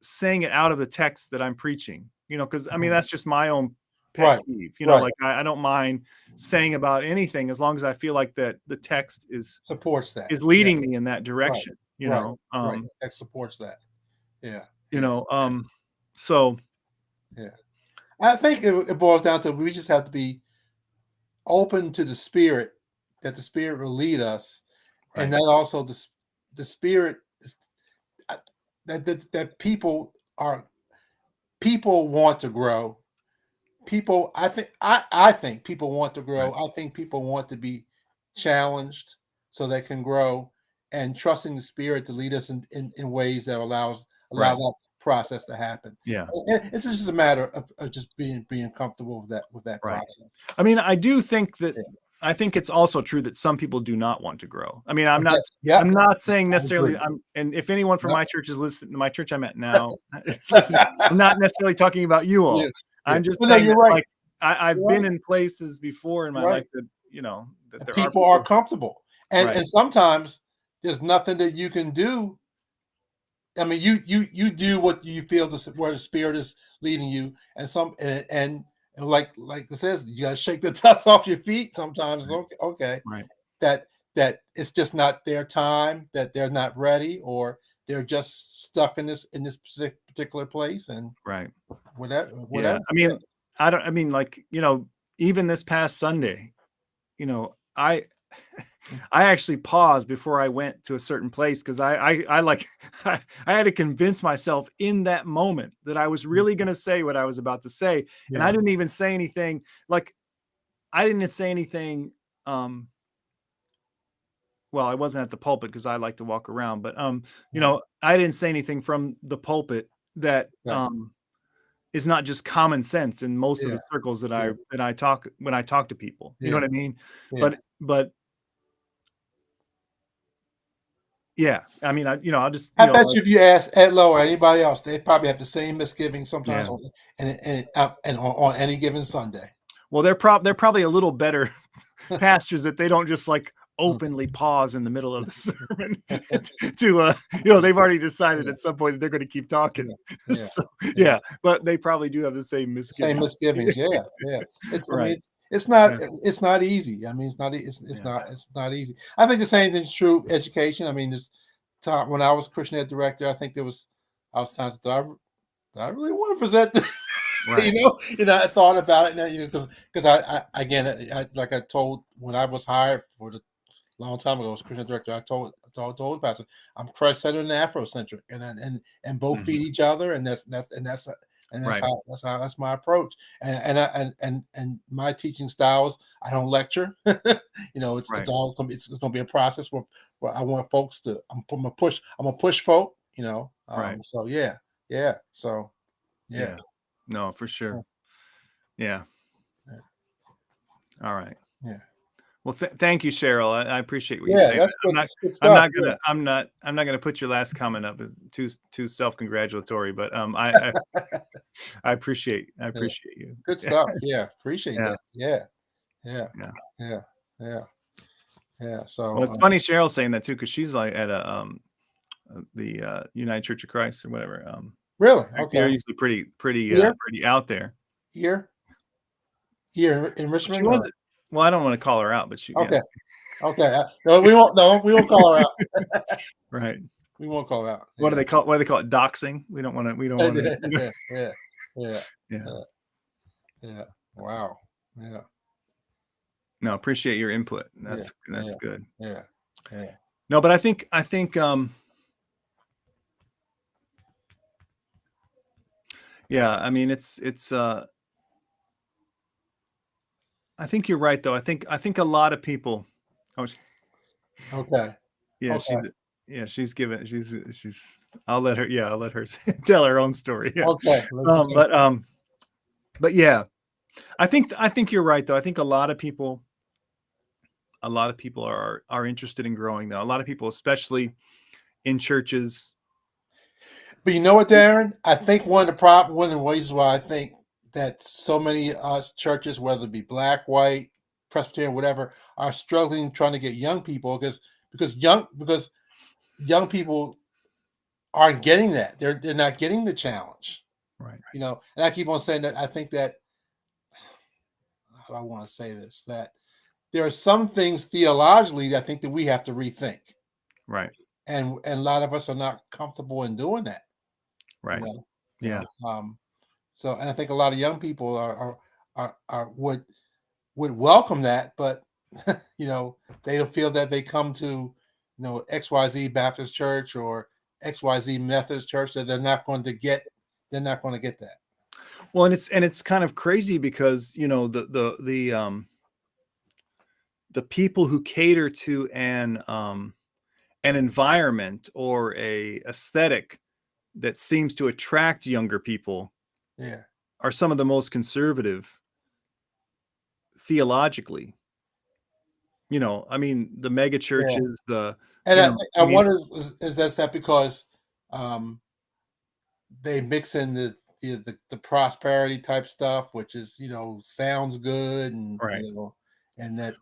saying it out of the text that I'm preaching, because I mean, Mhm. that's just my own pet Right. peeve, Right. like I don't mind saying about anything as long as I feel like that the text Supports that. is Yeah. leading me in that Right. direction, Right. Right. That supports that. Yeah. you Yeah. know, so Yeah. I think it boils down to, we just have to be open to the Spirit, that the Spirit will lead us, and right, that also the Spirit is, uh, that people want to grow. I think people want to grow. right, I think people want to be challenged so they can grow, and trusting the Spirit to lead us in ways that allow right, that process to happen. yeah, And it's just a matter of just being comfortable with that right. process. I mean, I do think that, Yeah. I think it's also true that some people do not want to grow. I mean, Okay. Yep. I'm not saying I necessarily, agree. and if anyone from Yep. my church is listening, my church I'm at now is listening, I'm not necessarily talking about you Yeah. all. Yeah. I'm just But no, saying you're that, right. like, I've You're been right. in places before in my life Right. that, that And there are people are people, comfortable. right, And sometimes there's nothing that you can do. I mean, you do what you feel where the Spirit is leading you, and like it says, you gotta shake the dust off your feet sometimes. right, Okay, right, that it's just not their time, that they're not ready, or they're just stuck in this particular place, and right. Yeah. whatever. I Yeah. mean, I mean, like, even this past Sunday, I I actually paused before I went to a certain place, because I like I had to convince myself in that moment that I was really going to say what I was about to say, and I Yeah. didn't even say anything. Like, I didn't say anything. Um, well, I wasn't at the pulpit because I like to walk around, but Mhm. I didn't say anything from the pulpit that Right. is not just common sense in most of Yeah. the circles that Yeah. I talk when I talk to people. You know Yeah. what I mean? Yeah. But yeah, I mean, I'll just, I bet like, you if you ask Ed Lowe or anybody else, they probably have the same misgivings sometimes yeah. and on any given Sunday. Well, they're probably a little better pastors that they don't just like Mm. openly pause in the middle of the sermon to they've already decided Yeah, at some point that they're going to keep talking. yeah, yeah, So yeah. yeah, but they probably do have the same Same misgivings. misgivings. Yeah, yeah. I mean, Right. Yeah. it's not easy. I mean, Yeah. it's not easy. I think the same thing's true education. I mean, this time when I was Christian ed director, I think I was times, do I really want to present this? Right. I thought about it, and because again, like I told when I was hired for the long time ago as Christian director, I told the pastor, I'm Christ-centered and Afrocentric, and both Mhm. feed each other, and that's and Right. that's my approach. And my teaching styles, I don't lecture. It's Right. it's gonna be a process where I want folks to I'm gonna push folk. Right. So yeah. So yeah. Yeah. No, for sure. Yeah. Yeah. All right. Yeah. Well, thank you, Cheryl. I appreciate what you Yeah, say. that's I'm good, not. good I'm stuff. not Yeah. gonna. I'm not gonna put your last comment up as too self-congratulatory. But I appreciate. I Yeah. appreciate you. Good stuff. Yeah. Appreciate Yeah. that. Yeah. Yeah. Yeah. Yeah. Yeah. Yeah. Well, So it's funny Cheryl saying that too, because she's like at the United Church of Christ or whatever. really? They're Okay. usually pretty Here? out there. Here? Here in She Richmond? Or? wasn't. Well, I don't want to call her out, but she. Yeah. Okay. Okay. No, we won't. No, we won't call her out. Right. We won't call her out. What do they call? What do they call it? Doxing. We don't want to. We don't want to. Yeah. Yeah. Yeah. Yeah. Wow. Yeah. No, appreciate your input. That's Yeah. good. Yeah. Yeah. No, but I think yeah, I mean it's I think you're right though. I think a lot of people Okay. yeah, Okay. she's given she's I'll let her tell her own story. Yeah. Okay. But yeah, I think you're right though. I think a lot of people are interested in growing though. A lot of people, especially in churches. But you know what, Darren? I think one of the reasons why I think that so many churches, whether it be black, white, Presbyterian, whatever, are struggling trying to get young people because young people aren't getting that. They're not getting the challenge. Right. And I keep on saying that I think that how do I want to say this? That there are some things theologically I think that we have to rethink. Right. And a lot of us are not comfortable in doing that. Right. Yeah. So, and I think a lot of young people would welcome that, but they don't feel that they come to XYZ Baptist Church or XYZ Methodist Church that they're not going to get that. Well, and it's kind of crazy because the people who cater to an environment or a aesthetic that seems to attract younger people are some of the most conservative theologically. I mean, the mega churches, I wonder is that because they mix in the prosperity type stuff, which is sounds good and right. And that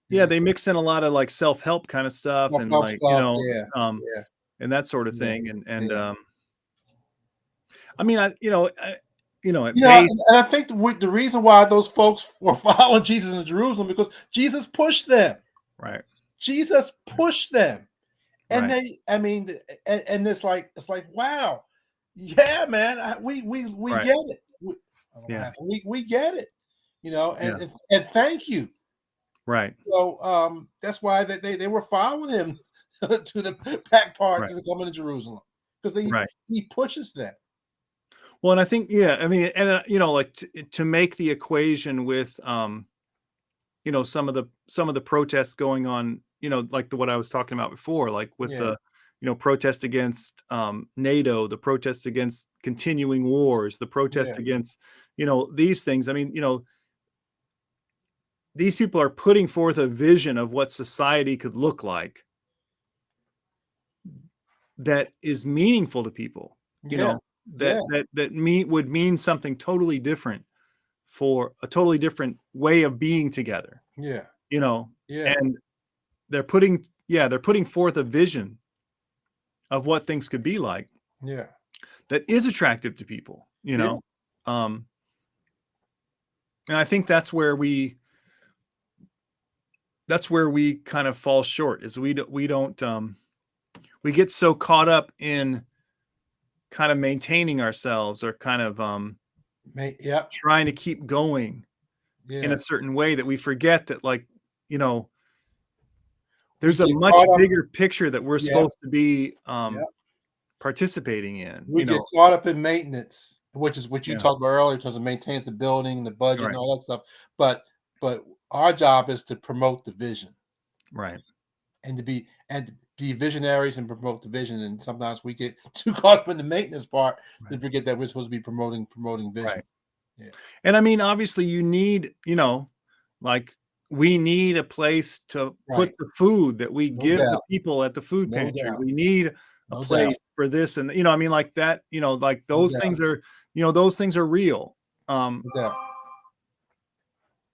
they mix in a lot of like self-help kind of stuff and like and that sort of thing and I mean and I think the reason why those folks were following Jesus in Jerusalem because Jesus pushed them. Right. Jesus pushed them. And right. and it's like wow. Yeah, man, we right. get it. We get it. And thank you. Right. So that's why they were following him to the back part to come into Jerusalem because he pushes them. Well, and I think I mean, and like to make the equation with some of the protests going on, like what I was talking about before, like with the protest against NATO, the protests against continuing wars, the protest against these things. I mean, these people are putting forth a vision of what society could look like that is meaningful to people. Would mean something totally different for a totally different way of being together. And they're putting forth a vision of what things could be like. That is attractive to people, and I think that's where we kind of fall short is we get so caught up in kind of maintaining ourselves or kind of trying to keep going in a certain way that we forget that there's a much bigger picture that we're supposed to be participating in. We get caught up in maintenance which is what you Yeah. talked about earlier, in terms of maintains the building, the budget, Right. and all that stuff. But our job is to promote the vision Right. and to be visionaries and promote the vision. And sometimes we get too caught up in the maintenance part to forget that we're supposed to be promoting vision. Right. Yeah. And I mean, obviously, you need, like we need a place to put Right. the food that we No give the doubt. people at the food No pantry. doubt. We need a No place doubt. for this, and I mean, like that. Like No those doubt. things are, those things are real. No doubt.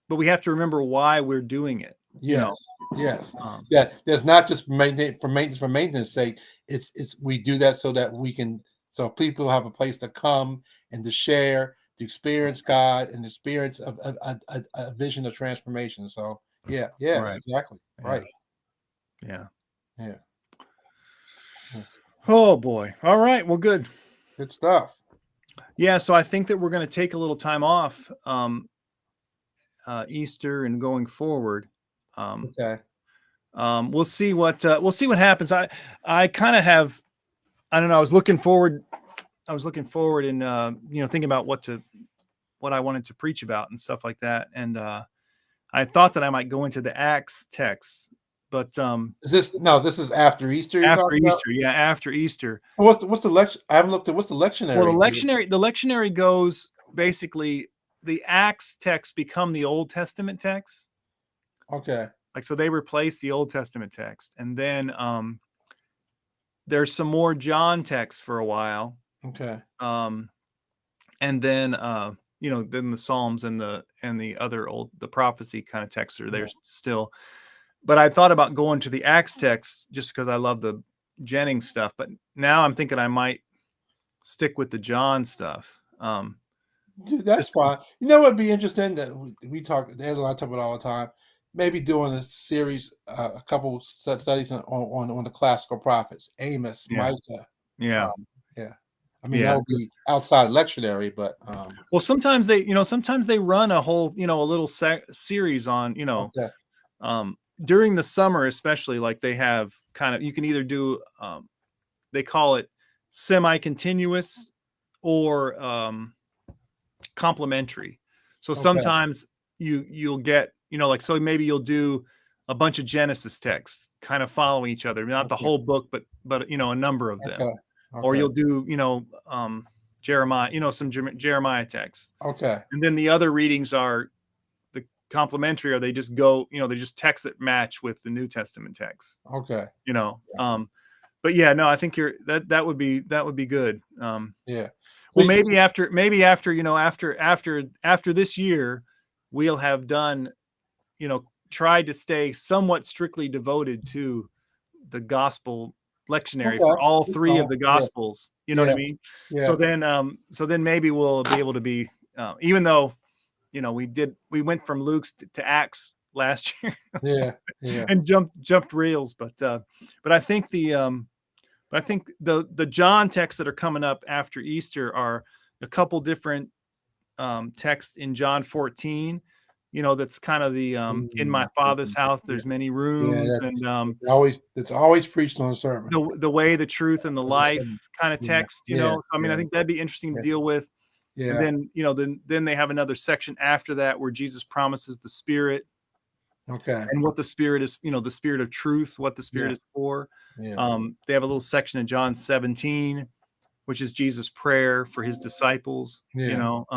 But we have to remember why we're doing it. Yes. Yes. Um, Yeah. There's not just maintenance sake. It's we do that so that we can, so people have a place to come and to share, to experience God and the experience of a vision of transformation. So yeah, Right. exactly. Yeah. Right. Yeah. Yeah. Oh boy. All right. Well, good. Good stuff. Yeah. So I think that we're going to take a little time off, Easter and going forward. Okay. We'll see what happens. I kind of have, I don't know. I was looking forward and thinking about what I wanted to preach about and stuff like that. And I thought that I might go into the Acts text, but This is after Easter. You're after talking about? Easter, yeah, after Easter. What's the lecture? I haven't looked at what's the lectionary. Well, the lectionary goes basically the Acts text become the Old Testament text. Okay. Like, so they replace the Old Testament text, and then there's some more John texts for a while. Okay. And then then the Psalms and the other the prophecy kind of texts are there still. But I thought about going to the Acts text just because I love the Jennings stuff. But now I'm thinking I might stick with the John stuff. Dude, that's fine. You know what'd be interesting that we talk, Ed and I talk about all the time. Maybe doing a series, a couple studies on the classical prophets, Amos, Micah. Yeah. I mean, that would be outside lectionary, but well, sometimes they run a whole, a little series on, during the summer, especially, like they have kind of, you can either do, they call it semi-continuous or complementary. So sometimes you'll get, like, so maybe you'll do a bunch of Genesis texts kind of following each other, not the whole book, but a number of them. Or you'll do, Jeremiah, some Jeremiah texts. Okay. And then the other readings are the complementary, or they just go, they just texts that match with the New Testament texts. Okay. But yeah, no, I think that would be good. Yeah. Well, maybe after this year, we'll have done, tried to stay somewhat strictly devoted to the gospel lectionary for all three of the gospels. You know what I mean? Yeah. So then maybe we'll be able to be, even though, we went from Luke's to Acts last year. Yeah. And jumped rails, but I think the John texts that are coming up after Easter are a couple different texts in John 14. That's kind of the in my Father's house there's many rooms, and it's always preached on a sermon. The way, the truth, and the life kind of text. I mean, I think that'd be interesting to deal with. Yeah. And then then they have another section after that where Jesus promises the Spirit. Okay. And what the Spirit is, the Spirit of truth, what the Spirit is for. Yeah. They have a little section in John 17, which is Jesus' prayer for his disciples. So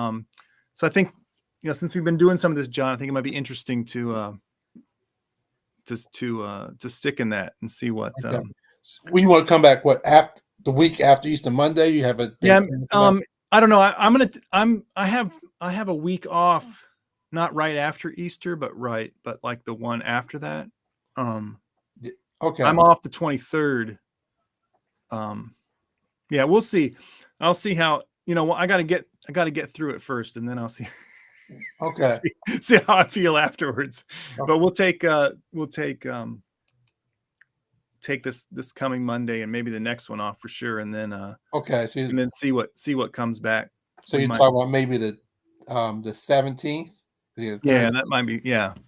I think, since we've been doing some of this, John, I think it might be interesting to stick in that and see what. We want to come back. What, after the week after Easter Monday? You have a I don't know. I have a week off. Not right after Easter, but like the one after that. Okay. I'm off the 23rd. Yeah, we'll see. I'll see how, I got to get through it first, and then I'll see. Okay. see how I feel afterwards. Okay. But we'll take this coming Monday and maybe the next one off for sure, and then okay. So and then see what comes back. So you talk about maybe the 17th. Yeah, that might be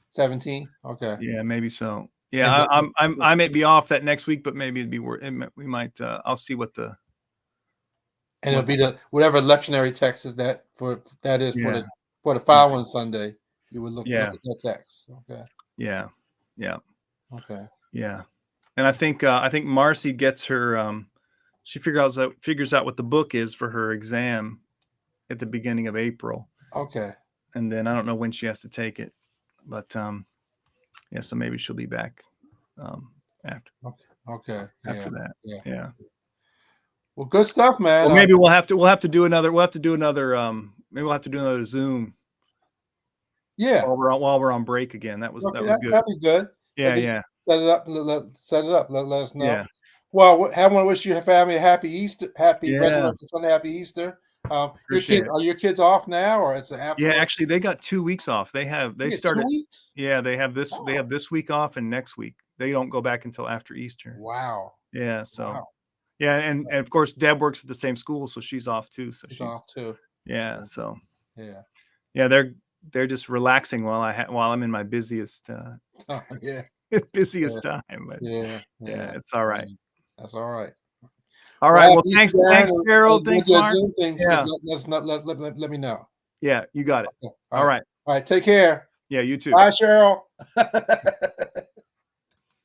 17. Okay. Yeah, maybe so. Yeah, I may be off that next week, but maybe it'd be worth. We might. I'll see what the And it'll be the whatever lectionary text is that for Yeah. for the following Sunday. You would look at that text. Okay. Yeah. Okay. Yeah. And I think Marcy gets her she figures out what the book is for her exam at the beginning of April. Okay. And then I don't know when she has to take it, but yeah, so maybe she'll be back after. Okay. After that. Yeah. Well, good stuff, man. Well, maybe we'll have to do another maybe we'll have to do another Zoom. Yeah. While we're on break again. That was good. That'd be good. Yeah. Set it up. Set it up. Let us know. Yeah. Well, I want to wish your family a happy Easter, happy Yeah. Resurrection Sunday, happy Easter. Are your kids off now, or it's after? Yeah, actually, they got 2 weeks off. They started. 2 weeks? Yeah, they have this week off and next week. They don't go back until after Easter. Wow. Yeah. So. Yeah, and of course Deb works at the same school, so she's off too. So she's off too. Yeah. So. Yeah. They're just relaxing while I'm in my busiest. Busiest time. But yeah, it's all right. That's all right. All right. Well, thanks, Cheryl. Thanks, Mark. Yeah. Let me know. Yeah, you got it. Okay. All right. All right. Take care. Yeah, you too. Bye, Cheryl.